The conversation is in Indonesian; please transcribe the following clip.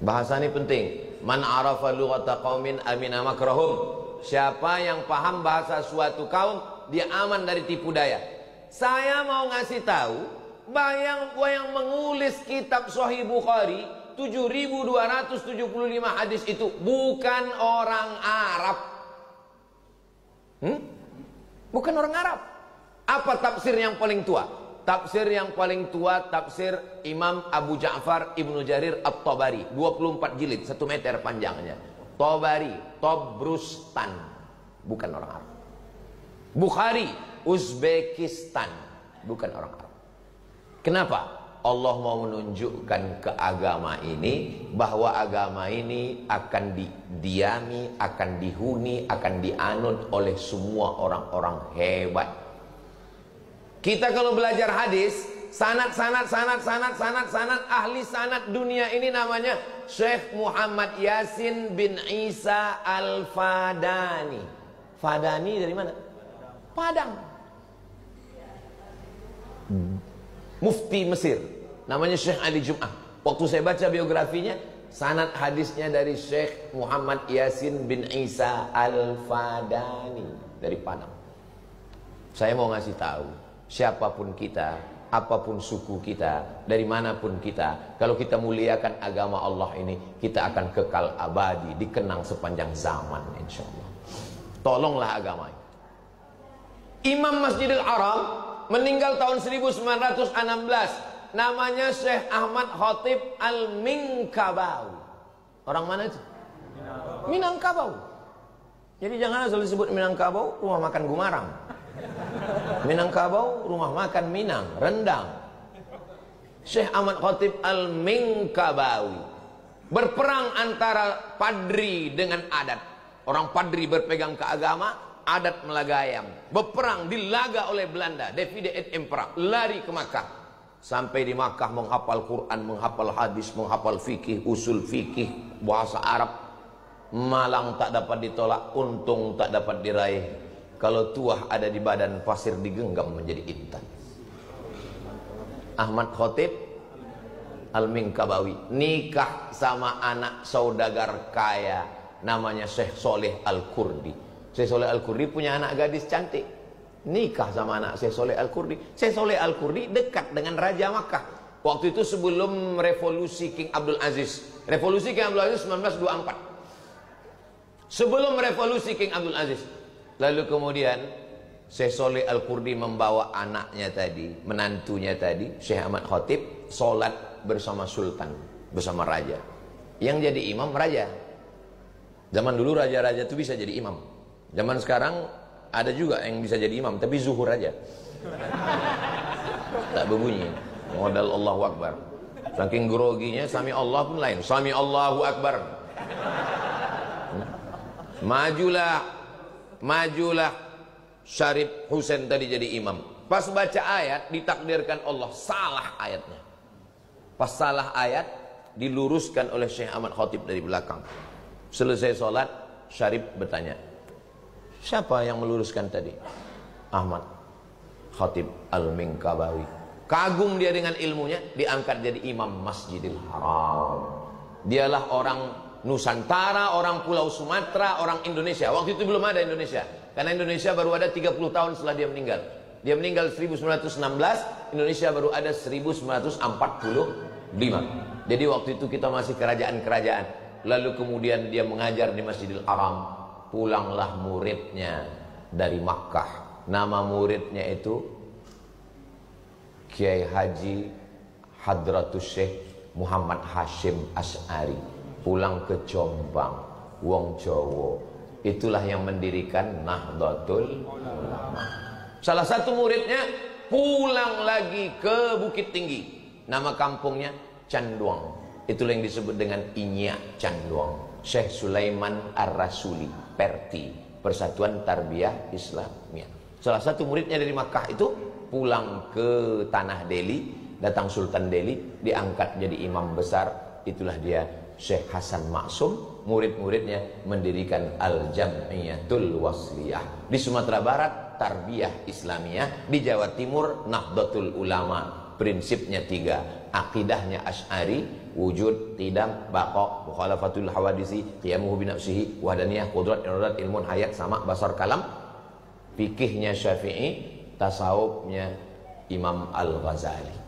Bahasa ini penting. Man arafa lughata qaumin amina makrahum. Siapa yang paham bahasa suatu kaum, dia aman dari tipu daya. Saya mau ngasih tahu, yang mengulis kitab Sahih Bukhari 7.275 hadis itu bukan orang Arab. Bukan orang Arab. Apa tafsir yang paling tua? Tafsir yang paling tua tafsir Imam Abu Ja'far Ibnu Jarir At-Tabari, 24 jilid, 1 meter panjangnya. Tabari, Tobrustan, bukan orang Arab. Bukhari, Uzbekistan, bukan orang Arab. Kenapa? Allah mau menunjukkan ke agama ini bahwa agama ini akan didiami, akan dihuni, akan dianut oleh semua orang-orang hebat. Kita kalau belajar hadis, sanad ahli sanad dunia ini namanya Syekh Muhammad Yasin bin Isa Al-Fadani. Fadani dari mana? Padang. Mufti Mesir, namanya Syekh Ali Jum'ah. Waktu saya baca biografinya, sanad hadisnya dari Syekh Muhammad Yasin bin Isa Al-Fadani dari Padang. Saya mau ngasih tahu, siapapun kita, apapun suku kita, dari manapun kita, kalau kita muliakan agama Allah ini, kita akan kekal abadi, dikenang sepanjang zaman, insya Allah. Tolonglah agama ini. Imam Masjidil Haram meninggal tahun 1916, namanya Syekh Ahmad Khatib Al-Minkabawi. Orang mana itu? Minangkabau. Jadi jangan asal disebut Minangkabau, rumah makan Gumarang. Minangkabau, rumah makan Minang, rendang. Syekh Ahmad Khatib Al-Minkabawi berperang antara padri dengan adat. Orang padri berpegang ke agama, adat melagayam. Berperang, dilaga oleh Belanda, Divide et Impera, lari ke Makkah. Sampai di Makkah menghafal Quran, menghafal hadis, menghafal fikih, usul fikih, bahasa Arab. Malang tak dapat ditolak, untung tak dapat diraih. Kalau tuah ada di badan, pasir digenggam menjadi intan. Ahmad Khatib Al-Minkabawi nikah sama anak saudagar kaya, namanya Syekh Soleh Al-Kurdi. Syekh Soleh Al-Kurdi punya anak gadis cantik, nikah sama anak Syekh Soleh Al-Kurdi. Syekh Soleh Al-Kurdi dekat dengan Raja Makkah. Waktu itu sebelum revolusi King Abdul Aziz. Revolusi King Abdul Aziz 1924. Sebelum revolusi King Abdul Aziz. Lalu kemudian Syekh Soleh Al-Kurdi membawa anaknya tadi, menantunya tadi, Syekh Ahmad Khatib, sholat bersama sultan, bersama raja. Yang jadi imam raja. Zaman dulu raja-raja itu bisa jadi imam. Zaman sekarang ada juga yang bisa jadi imam, tapi zuhur aja. Tak berbunyi. Modal Allahu Akbar. Saking groginya, Sami Allah pun lain. Sami Allahu Akbar. Majulah Syarif Husain tadi jadi imam. Pas baca ayat, ditakdirkan Allah salah ayatnya. Pas salah ayat, diluruskan oleh Syekh Ahmad Khatib dari belakang. Selesai sholat, Syarif bertanya, siapa yang meluruskan tadi? Ahmad Khatib Al-Minkabawi. Kagum dia dengan ilmunya, diangkat jadi imam Masjidil Haram. Dialah orang Nusantara, orang Pulau Sumatera, orang Indonesia. Waktu itu belum ada Indonesia, karena Indonesia baru ada 30 tahun setelah dia meninggal. Dia meninggal 1916, Indonesia baru ada 1945. Jadi waktu itu kita masih kerajaan-kerajaan. Lalu kemudian dia mengajar di Masjidil Haram. Pulanglah muridnya dari Makkah. Nama muridnya itu Kiai Haji Hadratus Syekh Muhammad Hashim Asy'ari. Pulang ke Jombang, wong Jawa. Itulah yang mendirikan Nahdlatul Ulama. Salah satu muridnya pulang lagi ke Bukit Tinggi. Nama kampungnya Canduang. Itulah yang disebut dengan Inyak Canduang. Syekh Sulaiman Ar-Rasuli, Perti, Persatuan Tarbiyah Islamiyah. Salah satu muridnya dari Makkah itu pulang ke tanah Delhi, datang Sultan Delhi, diangkat jadi imam besar. Itulah dia Syekh Hasan Maksum. Murid-muridnya mendirikan Al-Jam'iyatul Wasliyah. Di Sumatera Barat Tarbiyah Islamiyah, di Jawa Timur Nahdlatul Ulama. Prinsipnya 3, akidahnya Asy'ari, wujud, qidam, baqa, mukhalafatul hawadisi, qiyamuhu binafsihi, wahdaniyah, qudrat, iradat, ilmun, hayat, sama, basar, kalam. Fikihnya Syafi'i, tasawufnya Imam Al-Ghazali.